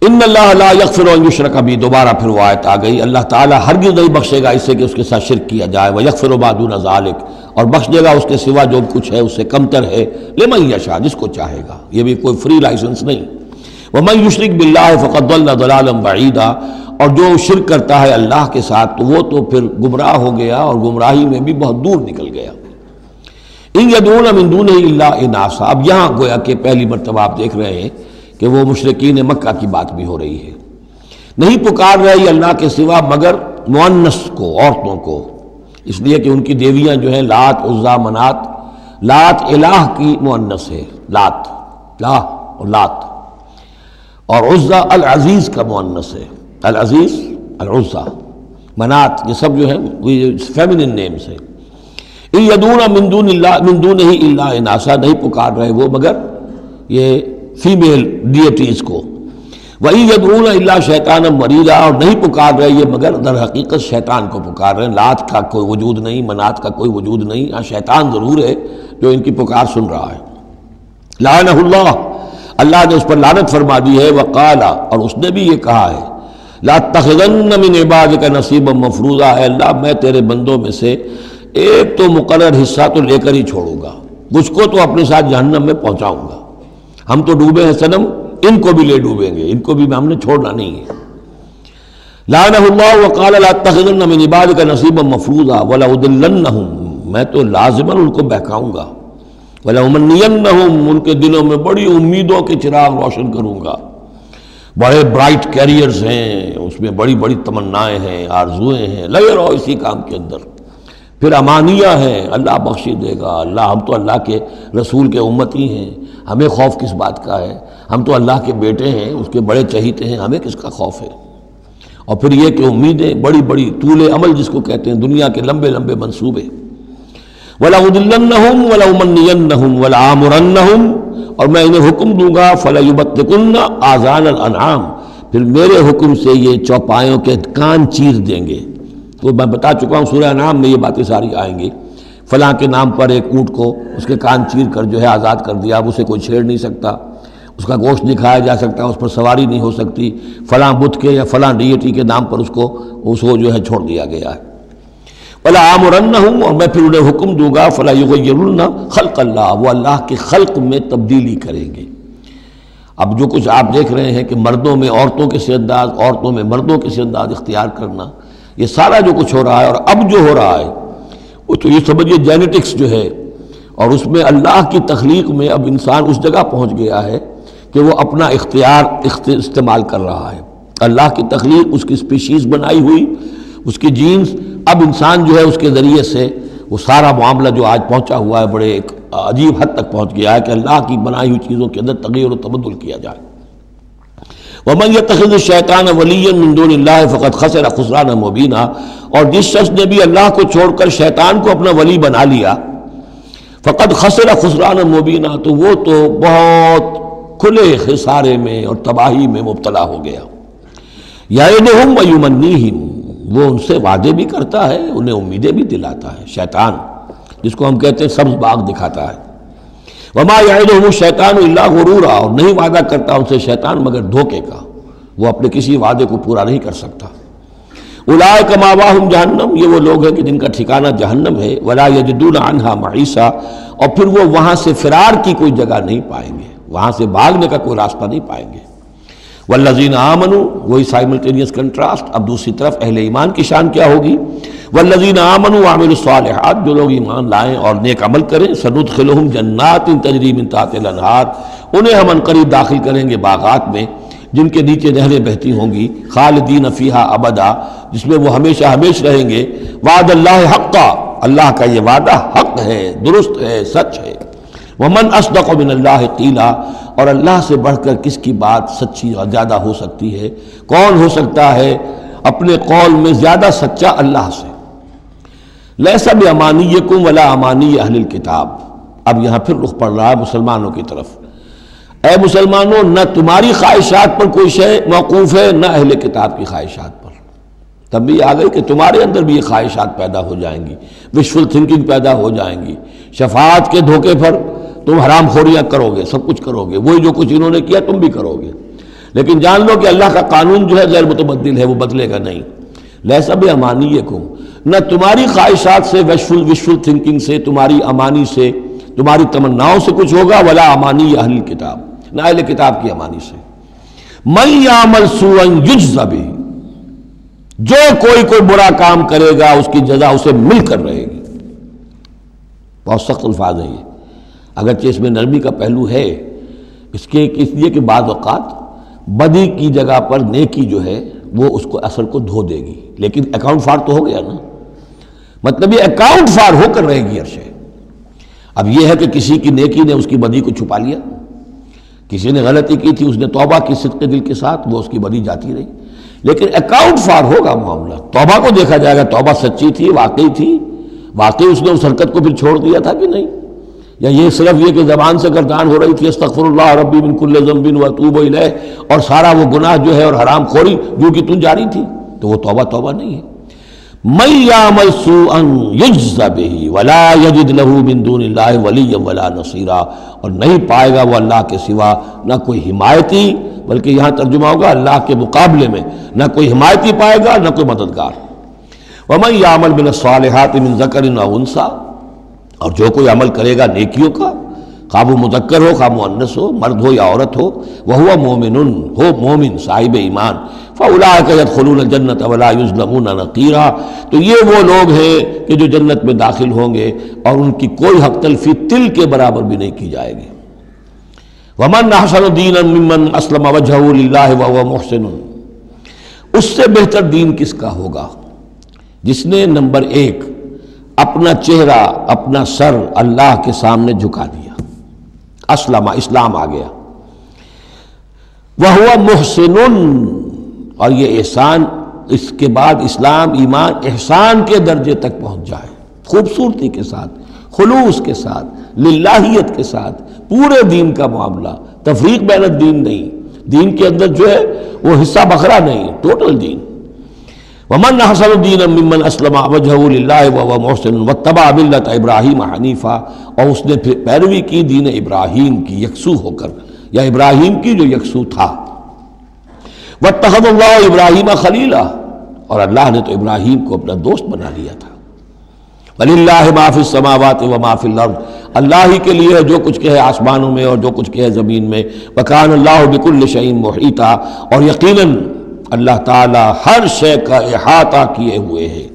ان اللہ لا یغفر ان یشرک بہ، دوبارہ پھر وہ آیت آ گئی، اللہ تعالیٰ ہرگز نہیں بخشے گا اس سے کہ اس کے ساتھ شرک کیا جائے، ویغفر ما دون ذلک، اور بخش دے گا اس کے سوا جو کچھ ہے اس سے کمتر ہے، لمن یشاء، جس کو چاہے گا، یہ بھی کوئی فری لائسنس نہیں۔ ومن یشرک باللہ فقد ضل ضلالا بعیدا، اور جو شرک کرتا ہے اللہ کے ساتھ تو وہ تو پھر گمراہ ہو گیا اور گمراہی میں بھی بہت دور نکل گیا۔ ان یدعون من دونہ الا اناثا، اب یہاں گویا کہ پہلی مرتبہ آپ دیکھ رہے ہیں کہ وہ مشرکین مکہ کی بات بھی ہو رہی ہے، نہیں پکار رہی اللہ کے سوا مگر مؤنث کو، عورتوں کو، اس لیے کہ ان کی دیویاں جو ہیں لات، عزا، منات، لات الہ کی مؤنث ہے، لات، لا اور لات، اور عزا العزیز کا مؤنث ہے، العزیز، العزا، منات، یہ سب جو ہے فیمنن نیمز ہیں۔ ان یدعون من دونہ الا اناثا، نہیں پکار رہے وہ مگر یہ فیمیل ڈیٹیز کو، وَإِن يَدْعُونَ إِلَّا شَيْطَانًا مَرِيدًا، اور نہیں پکار رہے یہ مگر در حقیقت شیطان کو پکار رہے ہیں، لات کا کوئی وجود نہیں، منات کا کوئی وجود نہیں، ہاں شیطان ضرور ہے جو ان کی پکار سن رہا ہے۔ لعنہ اللہ، اللہ نے اس پر لعنت فرما دی ہے، وقال، اور اس نے بھی یہ کہا ہے، لَأَتَّخِذَنَّ مِنْ عِبَادِكَ نَصِيبًا مَفْرُوضًا، اے اللہ میں تیرے بندوں میں سے ایک تو مقرر حصہ تو لے کر ہی چھوڑوں گا، کچھ کو تو اپنے ساتھ جہنم میں پہنچاؤں گا، ہم تو ڈوبے ہیں صنم، ان کو بھی لے ڈوبیں گے، ان کو بھی ہم نے چھوڑنا نہیں ہے۔ لعنہ اللہ وقال لأتخذن من عبادک نصیبا مفروضا ولأضلنہم، میں تو لازماً ان کو بہکاؤں گا، ولأمنینہم، ان کے دلوں میں بڑی امیدوں کے چراغ روشن کروں گا، بڑے برائٹ کیریئرز ہیں، اس میں بڑی بڑی تمنائیں ہیں، آرزویں ہیں، لگے رہو اسی کام کے اندر، پھر امانیہ ہیں، اللہ بخشی دے گا، اللہ، ہم تو اللہ کے رسول کے امتی ہیں، ہمیں خوف کس بات کا ہے، ہم تو اللہ کے بیٹے ہیں، اس کے بڑے چہیتے ہیں، ہمیں کس کا خوف ہے۔ اور پھر یہ کہ امیدیں بڑی بڑی، طول عمل جس کو کہتے ہیں، دنیا کے لمبے لمبے منصوبے۔ وَلَأُضِلَّنَّهُمْ وَلَأُمَنِّيَنَّهُمْ وَلَآمُرَنَّهُمْ، اور میں انہیں حکم دوں گا، فَلَيُبَتِّكُنَّ آذَانَ الْأَنْعَامِ، پھر میرے حکم سے یہ چوپایوں کے کان چیر دیں گے۔ تو میں بتا چکا ہوں سورہ انعام میں یہ باتیں ساری آئیں گی، فلاں کے نام پر ایک اونٹ کو اس کے کان چیر کر جو ہے آزاد کر دیا، اب اسے کوئی چھیڑ نہیں سکتا، اس کا گوشت نہیں کھایا جا سکتا، اس پر سواری نہیں ہو سکتی، فلاں بت کے یا فلاں ڈیٹی کے نام پر اس کو جو ہے چھوڑ دیا گیا ہے۔ وَلَآمُرَنَّهُمْ، اور میں پھر انہیں حکم دوں گا، فَلَا يُغَيِّرُنَّ خَلْقَ اللَّهِ، وہ اللہ کے خلق میں تبدیلی کریں گے۔ اب جو کچھ آپ دیکھ رہے ہیں کہ مردوں میں عورتوں کے سے انداز، عورتوں میں مردوں کے سے انداز اختیار کرنا، یہ سارا جو کچھ ہو رہا ہے، اور اب جو ہو رہا ہے وہ تو یہ سمجھیے جینیٹکس جو ہے، اور اس میں اللہ کی تخلیق میں اب انسان اس جگہ پہنچ گیا ہے کہ وہ اپنا اختیار استعمال کر رہا ہے۔ اللہ کی تخلیق، اس کی سپیشیز بنائی ہوئی، اس کی جینز، اب انسان جو ہے اس کے ذریعے سے وہ سارا معاملہ جو آج پہنچا ہوا ہے بڑے ایک عجیب حد تک پہنچ گیا ہے کہ اللہ کی بنائی ہوئی چیزوں کے اندر تغیر و تبدل کیا جائے۔ وَمَنْ يَتَّخِذِ الشَّيْطَانَ وَلِيًّا مِنْ دُونِ اللَّهِ فَقَدْ خَسِرَ خُسْرَانًا مُبِينًا، اور جس شخص نے بھی اللہ کو چھوڑ کر شیطان کو اپنا ولی بنا لیا، فَقَدْ خَسِرَ خُسْرَانًا مُبِينًا، تو وہ تو بہت کھلے خسارے میں اور تباہی میں مبتلا ہو گیا۔ یعدہم ویمنیہم، وہ ان سے وعدے بھی کرتا ہے، انہیں امیدیں بھی دلاتا ہے، شیطان جس کو ہم کہتے ہیں سبز باغ دکھاتا ہے۔ وما یعدہم الشیطان الا غرورا، اور نہیں وعدہ کرتا ان سے شیطان مگر دھوکے کا، وہ اپنے کسی وعدے کو پورا نہیں کر سکتا۔ اولئک مأواہم جہنم، یہ وہ لوگ ہیں کہ جن کا ٹھکانہ جہنم ہے، ولا یجدون عنہا محیصا، اور پھر وہ وہاں سے فرار کی کوئی جگہ نہیں پائیں گے، وہاں سے بھاگنے کا کوئی راستہ نہیں پائیں گے۔ والذین آمنوا، وہی سائملٹینیس کنٹراسٹ، اب دوسری طرف اہل ایمان کی شان کیا ہوگی؟ والذین آمنوا وعملوا الصالحات، جو لوگ ایمان لائیں اور نیک عمل کریں، سندخلہم جنات تجری من تحتہا الانہار، انہیں ہم عنقریب داخل کریں گے باغات میں جن کے نیچے نہریں بہتی ہوں گی، خالدین فیہا ابدا، جس میں وہ ہمیشہ ہمیش رہیں گے۔ وعد اللہ حقا، اللہ کا یہ وعدہ حق ہے، درست ہے، سچ ہے۔ ومن اصدق من اللہ قیلا، اور اللہ سے بڑھ کر کس کی بات سچی اور زیادہ ہو سکتی ہے؟ کون ہو سکتا ہے اپنے قول میں زیادہ سچا اللہ سے؟ لیس بامانیکم ولا امانی اہل الکتاب، اب یہاں پھر رخ پڑ رہا ہے مسلمانوں کی طرف۔ اے مسلمانوں، نہ تمہاری خواہشات پر کوئی شے موقوف ہے، نہ اہل کتاب کی خواہشات پر۔ تب بھی آ گئی کہ تمہارے اندر بھی یہ خواہشات پیدا ہو جائیں گی، وشفل تھنکنگ پیدا ہو جائیں گی، شفاعت کے دھوکے پر تم حرام خوریاں کرو گے، سب کچھ کرو گے، وہی جو کچھ انہوں نے کیا تم بھی کرو گے۔ لیکن جان لو کہ اللہ کا قانون جو ہے غیر متبدل ہے، وہ بدلے گا نہیں۔ لیسا بامانیکم، نہ تمہاری خواہشات سے، وشفل تھنکنگ سے، تمہاری امانی سے، تمہاری تمناؤں سے کچھ ہوگا، ولا امانی اہل کتاب، نہ اہل کتاب کی امانی سے۔ من یعمل سوءا یجز بہ، جو کوئی برا کام کرے گا اس کی جزا اسے مل کر رہے گی۔ بہت سخت الفاظ ہیں یہ، اگرچہ اس میں نرمی کا پہلو ہے، اس لیے کہ بعض اوقات بدی کی جگہ پر نیکی جو ہے وہ اس کو اثر کو دھو دے گی، لیکن اکاؤنٹ فار تو ہو گیا نا، مطلب یہ اکاؤنٹ فار ہو کر رہے گی عرش۔ اب یہ ہے کہ کسی کی نیکی نے اس کی بدی کو چھپا لیا، کسی نے غلطی کی تھی، اس نے توبہ کی صدق دل کے ساتھ، وہ اس کی بدی جاتی رہی، لیکن اکاؤنٹ فار ہوگا معاملہ۔ توبہ کو دیکھا جائے گا، توبہ سچی تھی، واقعی تھی، واقعی اس نے اس حرکت کو پھر چھوڑ دیا تھا کہ نہیں، یا یہ صرف یہ کہ زبان سے گردان ہو رہی تھی استغفر اللہ ربی من کل ذنب واتوب الیہ، اور سارا وہ گناہ جو ہے اور حرام خوری جو کہ تم جاری تھی، تو وہ توبہ نہیں ہے۔ من یعمل سوءا یجز بہ ولا یجد له من دون اللہ ولیا ولا نصیرا، اور نہیں پائے گا وہ اللہ کے سوا نہ کوئی حمایتی، بلکہ یہاں ترجمہ ہوگا اللہ کے مقابلے میں نہ کوئی حمایتی پائے گا، نہ کوئی مددگار۔ ومن یعمل من الصالحات من ذکر او انثی، اور جو کوئی عمل کرے گا نیکیوں کا، خواہ وہ مذکر ہو خواہ مؤنث ہو، مرد ہو یا عورت ہو، وہو مومن، ہو مومن صاحب ایمان، فاولئک یدخلون الجنۃ ولا یظلمون نقیرا، تو یہ وہ لوگ ہیں کہ جو جنت میں داخل ہوں گے اور ان کی کوئی حق تلفی تل کے برابر بھی نہیں کی جائے گی۔ ومن احسن دینا ممن اسلم وجہہ للہ وہو محسن، اس سے بہتر دین کس کا ہوگا جس نے نمبر 1 اپنا چہرہ، اپنا سر اللہ کے سامنے جھکا دیا، اسلم، اسلام آ گیا، وہو محسن، اور یہ احسان، اس کے بعد اسلام ایمان احسان کے درجے تک پہنچ جائے، خوبصورتی کے ساتھ، خلوص کے ساتھ، للہیت کے ساتھ، پورے دین کا معاملہ، تفریق بین الدین نہیں، دین کے اندر جو ہے وہ حصہ بکھرا نہیں، ٹوٹل دین۔ ومن احسن دینا ممن اسلم وجہہ للہ وہو محسن واتبع ملت ابراہیم حنیفا، اور اس نے پھر پیروی کی دین ابراہیم کی یکسو ہو کر، یا ابراہیم کی جو یکسو تھا۔ واتخذ اللہ ابراہیم خلیلا، اور اللہ نے تو ابراہیم کو اپنا دوست بنا لیا تھا۔ وَلِلَّهِ مَا فِي السَّمَاوَاتِ وَمَا فِي الْأَرْضِ، اللہ ہی کے لیے ہے جو کچھ کہ ہے آسمانوں میں اور جو کچھ کہ ہے زمین میں۔ وَكَانَ اللَّهُ بِكُلِّ شَيْءٍ مُحِيطًا، اور یقیناً اللہ تعالی ہر شے کا احاطہ کیے ہوئے ہے۔